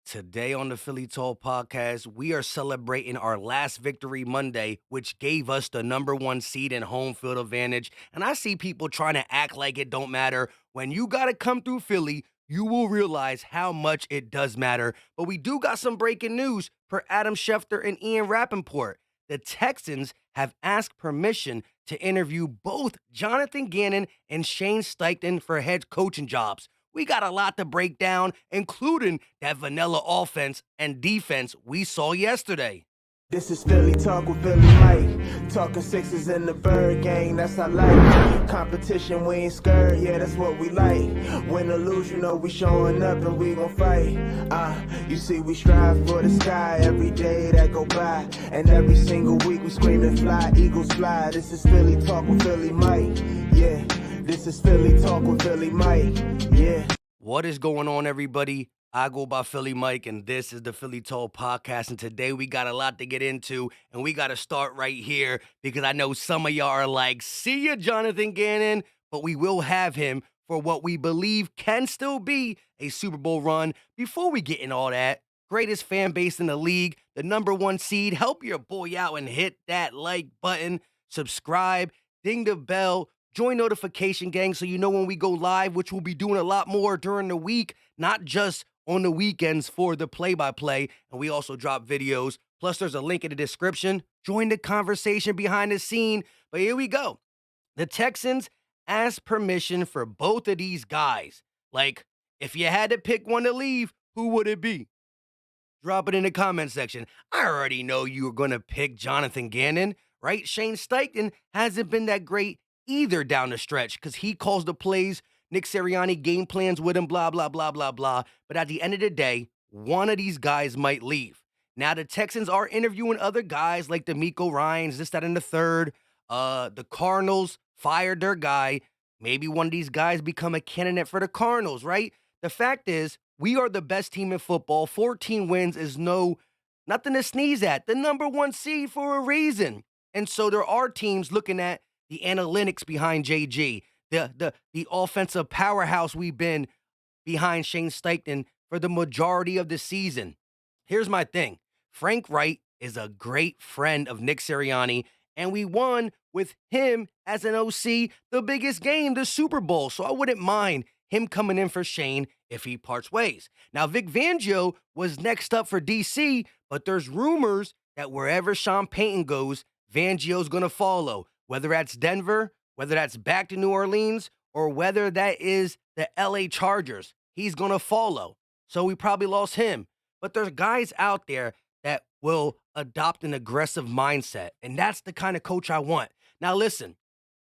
Today on the Philly Talk podcast, we are celebrating our last victory Monday, which gave us the number one seed and home field advantage. And I see people trying to act like it don't matter. When you got to come through Philly, you will realize how much it does matter. But we do got some breaking news per Adam Schefter and Ian Rappaport. The Texans have asked permission to interview both Jonathan Gannon and Shane Steichen for head coaching jobs. We got a lot to break down, including that vanilla offense and defense we saw yesterday. This is Philly Talk with Philly Mike. Talking sixes in the bird gang, that's I like. Competition, we ain't scared, yeah, that's what we like. Win or lose, you know we showing up and we gon' fight. You see we strive for the sky every day that go by. And every single week we scream and fly, eagles fly. This is Philly Talk with Philly Mike, yeah. This is Philly Talk with Philly Mike, yeah. What is going on, everybody? I go by Philly Mike, and this is the Philly Talk podcast. And today we got a lot to get into, and we got to start right here because I know some of y'all are like, see ya, Jonathan Gannon, but we will have him for what we believe can still be a Super Bowl run. Before we get in all that, greatest fan base in the league, the number one seed, help your boy out and hit that like button, subscribe, ding the bell, join notification gang so you know when we go live, which we'll be doing a lot more during the week, not just on the weekends for the play-by-play. And we also drop videos. Plus, there's a link in the description. Join the conversation behind the scene. But here we go. The Texans asked permission for both of these guys. Like, if you had to pick one to leave, who would it be? Drop it in the comment section. I already know you were going to pick Jonathan Gannon, right? Shane Steichen hasn't been that great either down the stretch because he calls the plays, Nick Sirianni game plans with him, blah, blah, blah, blah, blah. But at the end of the day, one of these guys might leave. Now, the Texans are interviewing other guys like D'Amico Ryans, this, that, and the third. The Cardinals fired their guy. Maybe one of these guys become a candidate for the Cardinals, right? The fact is, we are the best team in football. 14 wins is nothing to sneeze at. The number one seed for a reason. And so there are teams looking at the analytics behind JG, the offensive powerhouse we've been behind Shane Steichen for the majority of the season. Here's my thing. Frank Wright is a great friend of Nick Sirianni, and we won with him as an OC the biggest game, the Super Bowl. So I wouldn't mind him coming in for Shane if he parts ways. Now, Vic Fangio was next up for DC, but there's rumors that wherever Sean Payton goes, Fangio's going to follow. Whether that's Denver, whether that's back to New Orleans, or whether that is the LA Chargers, he's going to follow. So we probably lost him. But there's guys out there that will adopt an aggressive mindset, and that's the kind of coach I want. Now, listen,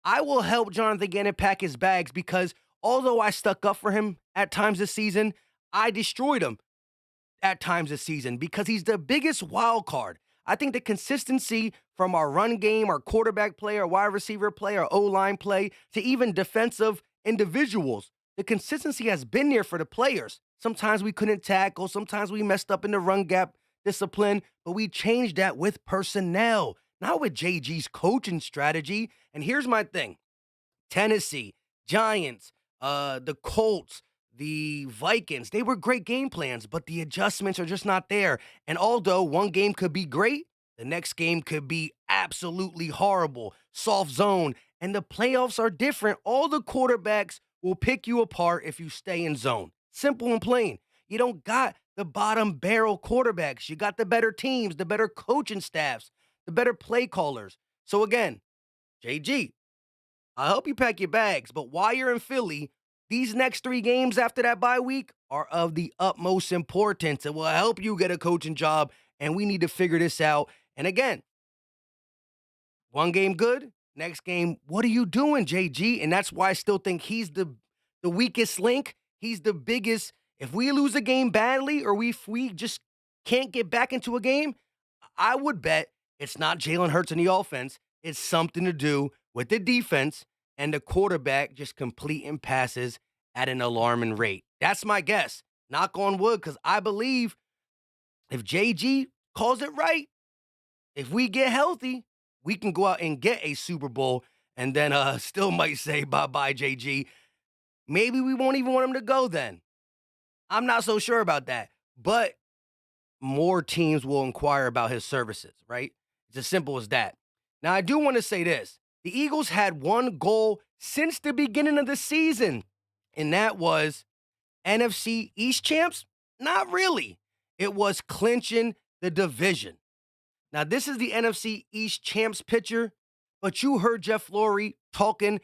I will help Jonathan Gannon pack his bags because although I stuck up for him at times this season, I destroyed him at times this season because he's the biggest wild card. I think the consistency from our run game, our quarterback play, our wide receiver play, our O-line play, to even defensive individuals, the consistency has been there for the players. Sometimes we couldn't tackle, sometimes we messed up in the run gap discipline, but we changed that with personnel, not with JG's coaching strategy. And here's my thing. Tennessee, Giants, the Colts, the Vikings, they were great game plans, but the adjustments are just not there. And although one game could be great, the next game could be absolutely horrible, soft zone, and the playoffs are different. All the quarterbacks will pick you apart if you stay in zone. Simple and plain. You don't got the bottom barrel quarterbacks. You got the better teams, the better coaching staffs, the better play callers. So again, JG, I hope you pack your bags, but while you're in Philly, these next 3 games after that bye week are of the utmost importance. It will help you get a coaching job, and we need to figure this out. And again, one game good, next game, what are you doing, JG? And that's why I still think he's the weakest link. He's the biggest. If we lose a game badly or if we just can't get back into a game, I would bet it's not Jalen Hurts in the offense. It's something to do with the defense and the quarterback just completing passes at an alarming rate. That's my guess. Knock on wood, because I believe if JG calls it right, if we get healthy, we can go out and get a Super Bowl and then still might say bye-bye, JG. Maybe we won't even want him to go then. I'm not so sure about that. But more teams will inquire about his services, right? It's as simple as that. Now, I do want to say this. The Eagles had one goal since the beginning of the season, and that was NFC East champs? Not really. It was clinching the division. Now, this is the NFC East champs picture, but you heard Jeff Lurie talking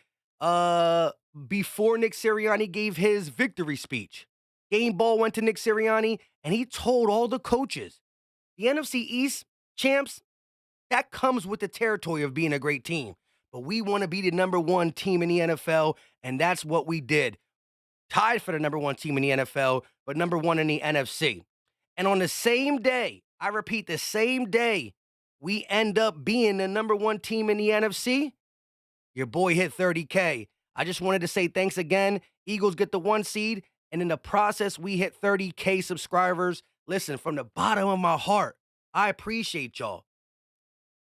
before Nick Sirianni gave his victory speech. Game ball went to Nick Sirianni, and he told all the coaches, the NFC East champs, that comes with the territory of being a great team. But we want to be the number one team in the NFL, and that's what we did. Tied for the number one team in the NFL, but number one in the NFC. And on the same day, I repeat, the same day, we end up being the number one team in the NFC. Your boy hit 30K. I just wanted to say thanks again. Eagles get the 1 seed, and in the process, we hit 30K subscribers. Listen, from the bottom of my heart, I appreciate y'all.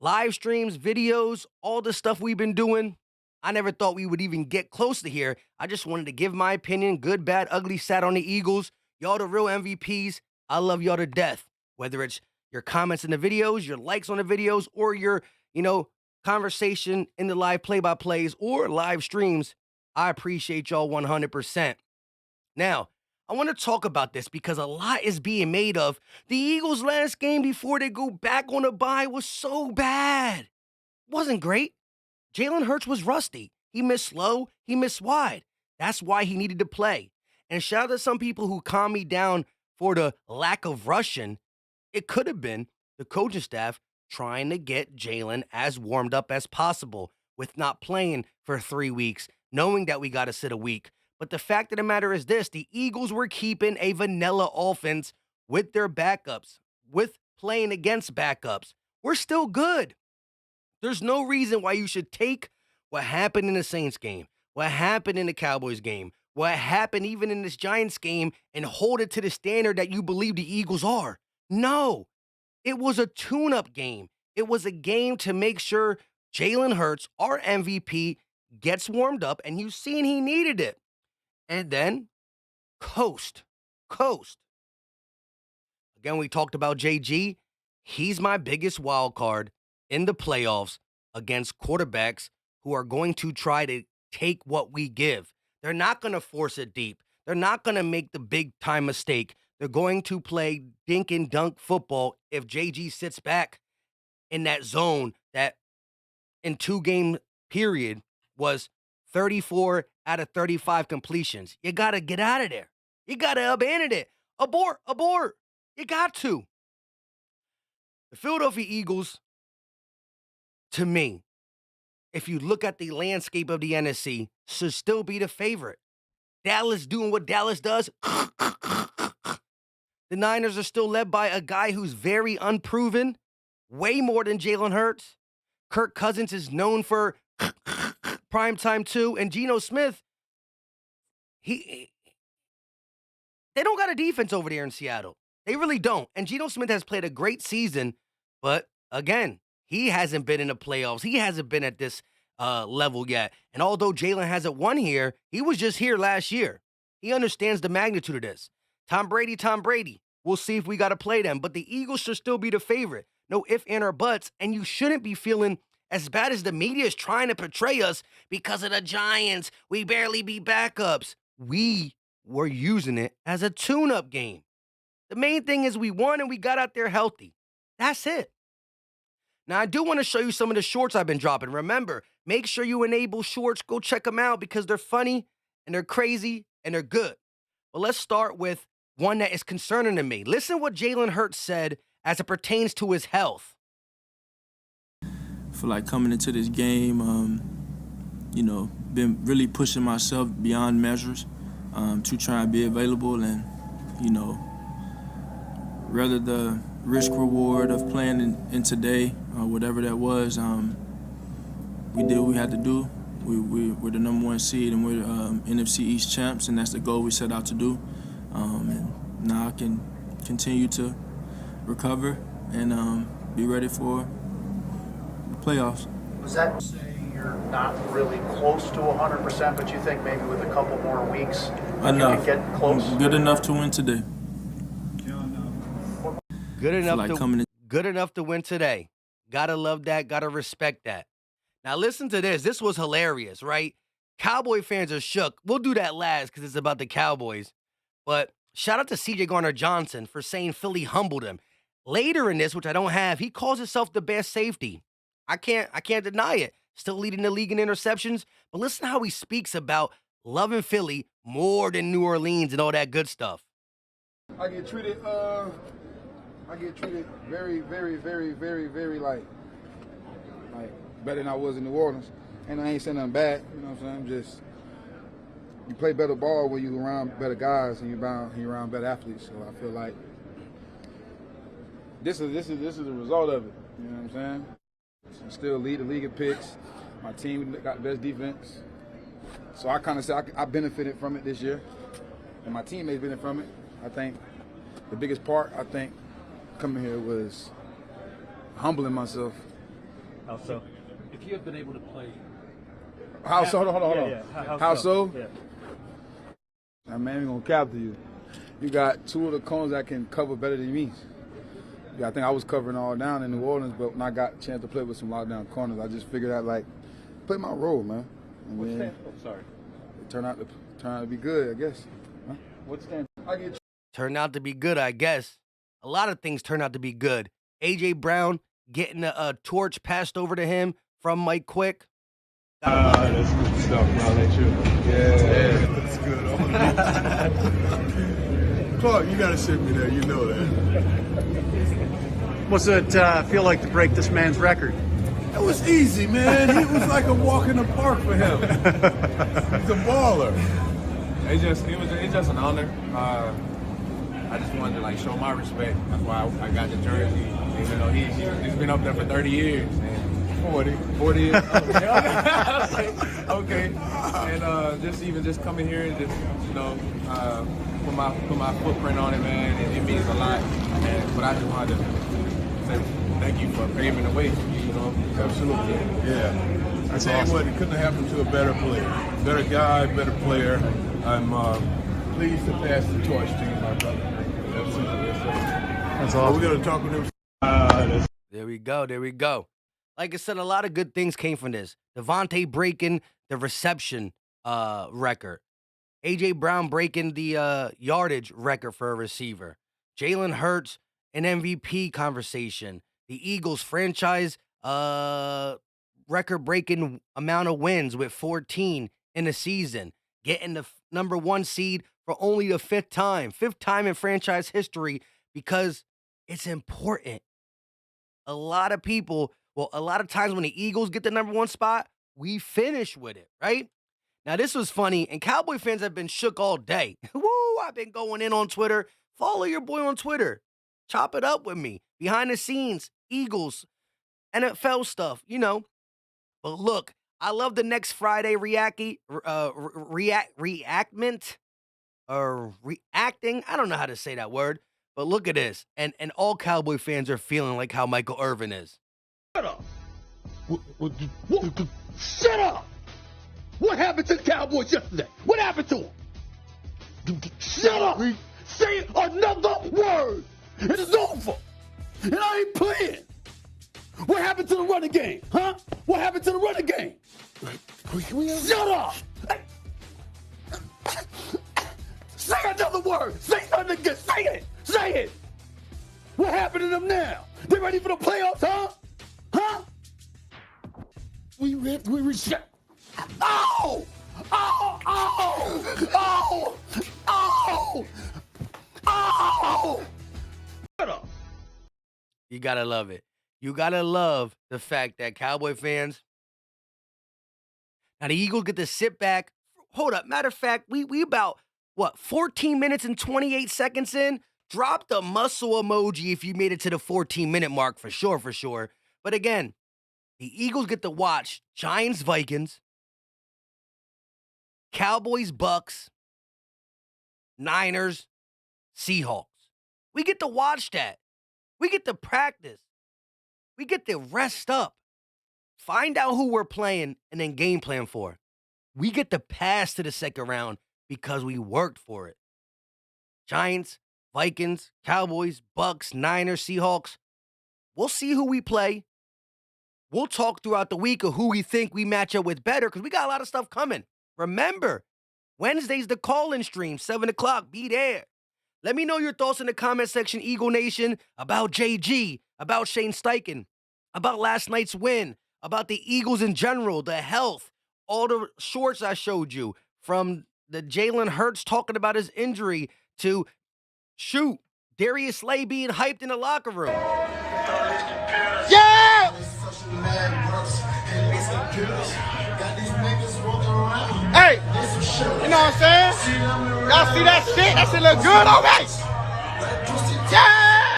Live streams, videos, all the stuff we've been doing. I never thought we would even get close to here. I just wanted to give my opinion, good, bad, ugly, sad on the Eagles. Y'all the real MVPs. I love y'all to death. Whether it's your comments in the videos, your likes on the videos, or your, conversation in the live play-by-plays or live streams, I appreciate y'all 100%. Now, I want to talk about this because a lot is being made of the Eagles' last game before they go back on a bye was so bad. Wasn't great. Jalen Hurts was rusty. He missed slow. He missed wide. That's why he needed to play. And shout out to some people who calmed me down for the lack of rushing. It could have been the coaching staff trying to get Jalen as warmed up as possible with not playing for 3 weeks, knowing that we got to sit a week. But the fact of the matter is this, the Eagles were keeping a vanilla offense with their backups, with playing against backups. We're still good. There's no reason why you should take what happened in the Saints game, what happened in the Cowboys game, what happened even in this Giants game and hold it to the standard that you believe the Eagles are. No, it was a tune-up game. It was a game to make sure Jalen Hurts, our MVP, gets warmed up, and you've seen he needed it. And then coast. Again, we talked about JG. He's my biggest wild card in the playoffs against quarterbacks who are going to try to take what we give. They're not going to force it deep. They're not going to make the big-time mistake. They're going to play dink and dunk football if JG sits back in that zone that in 2-game period was 34 out of 35 completions. You got to get out of there. You got to abandon it. Abort. You got to. The Philadelphia Eagles, to me, if you look at the landscape of the NFC, should still be the favorite. Dallas doing what Dallas does. The Niners are still led by a guy who's very unproven, way more than Jalen Hurts. Kirk Cousins is known for primetime too, and Geno Smith, they don't got a defense over there in Seattle. They really don't. And Geno Smith has played a great season, but again, he hasn't been in the playoffs. He hasn't been at this level yet. And although Jalen hasn't won here, he was just here last year. He understands the magnitude of this. Tom Brady. We'll see if we got to play them. But the Eagles should still be the favorite. No ifs, and or buts. And you shouldn't be feeling as bad as the media is trying to portray us because of the Giants. We barely beat backups. We were using it as a tune-up game. The main thing is we won and we got out there healthy. That's it. Now, I do want to show you some of the shorts I've been dropping. Remember, make sure you enable shorts. Go check them out because they're funny and they're crazy and they're good. But let's start with one that is concerning to me. Listen what Jalen Hurts said as it pertains to his health. I feel like coming into this game, been really pushing myself beyond measures to try and be available and, rather the risk reward of playing in today, whatever that was, we did what we had to do. We're the number 1 seed and we're NFC East champs, and that's the goal we set out to do. And now I can continue to recover and be ready for the playoffs. Was that say you're not really close to 100%, but you think maybe with a couple more weeks Enough. you could get close? Good enough to win today. Good I feel enough like to coming in. good enough to win today. Gotta love that. Gotta respect that. Now listen to this. This was hilarious, right? Cowboy fans are shook. We'll do that last because it's about the Cowboys. But shout out to CJ Garner Johnson for saying Philly humbled him. Later in this, which I don't have, he calls himself the best safety. I can't deny it. Still leading the league in interceptions. But listen how he speaks about loving Philly more than New Orleans and all that good stuff. I get treated very, very, very, very, very like better than I was in New Orleans. And I ain't saying nothing bad, you know what I'm saying? Just you play better ball when you around better guys and you around better athletes. So I feel like this is the result of it. You know what I'm saying? So still lead the league in picks. My team got the best defense. So I kind of say I benefited from it this year, and my teammates benefited from it. I think the biggest part, coming here was humbling myself. How so? If you had been able to play. How so? Hold on. Yeah. How so? Yeah. Now, man, I'm gonna cap to you. You got two of the corners that can cover better than me. Yeah, I think I was covering all down in New Orleans, but when I got a chance to play with some lockdown corners, I just figured out play my role, man. And then Sorry. it turned out to be good, I guess. Huh? What's stand? I get Turned out to be good, I guess. A lot of things turned out to be good. A.J. Brown getting a torch passed over to him from Mike Quick. That's good stuff, bro. Let you. Yeah, that's good. Clark, you gotta send me there. You know that. What's it feel like to break this man's record? It was easy, man. It was like a walk in the park for him. He's a baller. It's just an honor. I just wanted to show my respect. That's why I got the jersey. And, he's been up there for 30 years. And 40 years. Okay. And just coming here and just put my footprint on it, man. It means a lot. But I just wanted to say thank you for paving the way. Absolutely. Yeah. That's awesome. What, it couldn't have happened to a better player. Better guy, better player. I'm pleased to pass the torch to you, my brother. Absolutely. Yes, sir. That's awesome. We're going to talk with him. There we go. Like I said, a lot of good things came from this. Devontae breaking the reception record. A.J. Brown breaking the yardage record for a receiver. Jalen Hurts, an MVP conversation. The Eagles franchise record-breaking amount of wins with 14 in the season. Getting the number one seed for only the fifth time in franchise history because it's important. A lot of times when the Eagles get the number one spot, we finish with it, right? Now, this was funny, and Cowboy fans have been shook all day. Woo, I've been going in on Twitter. Follow your boy on Twitter. Chop it up with me. Behind the scenes, Eagles, NFL stuff, But look, I love the next Friday reacting. I don't know how to say that word, but look at this. And all Cowboy fans are feeling like how Michael Irvin is. Shut up! Shut up! What happened to the Cowboys yesterday? What happened to them? Shut up! Say another word! It's over! And I ain't playing! What happened to the running game? Huh? What happened to the running game? Shut up! Say another word! Say something again! Say it! Say it! What happened to them now? They ready for the playoffs, huh? Huh? We reject. Oh! Oh! Oh! Oh! Oh! Oh! Shut up! You gotta love it. You gotta love the fact that Cowboy fans. Now the Eagles get to sit back. Hold up. Matter of fact, we about 14 minutes and 28 seconds in. Drop the muscle emoji if you made it to the 14-minute mark for sure. But again, the Eagles get to watch Giants, Vikings, Cowboys, Bucks, Niners, Seahawks. We get to watch that. We get to practice. We get to rest up. Find out who we're playing and then game plan for. We get to pass to the second round because we worked for it. Giants, Vikings, Cowboys, Bucks, Niners, Seahawks. We'll see who we play. We'll talk throughout the week of who we think we match up with better because we got a lot of stuff coming. Remember, Wednesday's the call-in stream, 7 o'clock. Be there. Let me know your thoughts in the comment section, Eagle Nation, about JG, about Shane Steichen, about last night's win, about the Eagles in general, the health, all the shorts I showed you, from the Jalen Hurts talking about his injury to, shoot, Darius Slay being hyped in the locker room. Yeah! Hey, you know what I'm saying? Y'all see that shit? That shit look good, all right? Yeah!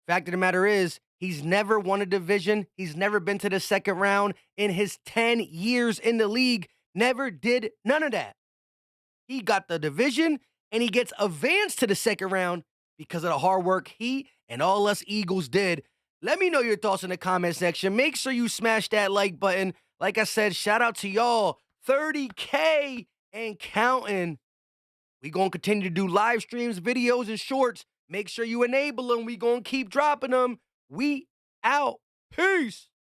Fact of the matter is, he's never won a division. He's never been to the second round in his 10 years in the league. Never did none of that. He got the division, and he gets advanced to the second round because of the hard work he and all us Eagles did. Let me know your thoughts in the comment section. Make sure you smash that like button. Like I said, shout out to y'all. 30K and counting. We going to continue to do live streams, videos, and shorts. Make sure you enable them. We going to keep dropping them. We out. Peace.